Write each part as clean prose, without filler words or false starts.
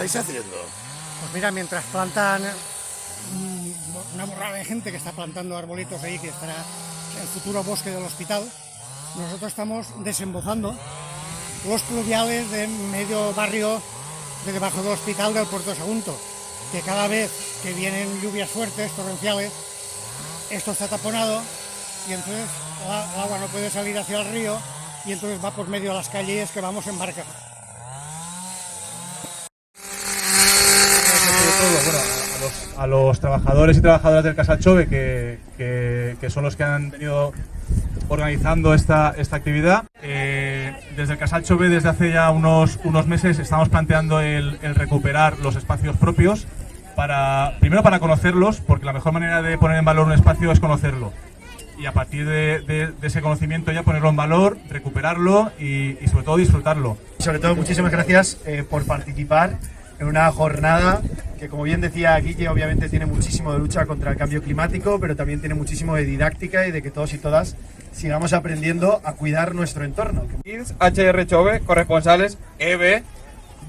estáis haciendo? Pues mira, mientras plantan una borrada de gente que está plantando arbolitos ahí, que estará el futuro bosque del hospital, nosotros estamos desembozando los pluviales de medio barrio de debajo del hospital del Puerto de Sagunto, que cada vez que vienen lluvias fuertes, torrenciales, esto está taponado y entonces el agua no puede salir hacia el río y entonces va por medio de las calles que vamos en barca. Bueno, a los trabajadores y trabajadoras del Casal Chove, que son los que han venido organizando esta actividad. Desde el Casal Chove, desde hace ya unos meses, estamos planteando el recuperar los espacios propios, primero para conocerlos, porque la mejor manera de poner en valor un espacio es conocerlo. Y a partir de ese conocimiento ya ponerlo en valor, recuperarlo y sobre todo disfrutarlo. Sobre todo, muchísimas gracias por participar en una jornada que, como bien decía Guille, obviamente tiene muchísimo de lucha contra el cambio climático, pero también tiene muchísimo de didáctica y de que todos y todas sigamos aprendiendo a cuidar nuestro entorno. HR Chove, corresponsales EB,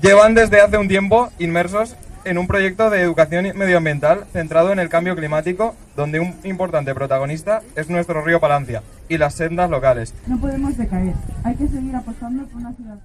llevan desde hace un tiempo inmersos en un proyecto de educación medioambiental centrado en el cambio climático, donde un importante protagonista es nuestro río Palancia y las sendas locales. No podemos decaer, hay que seguir apostando por una ciudad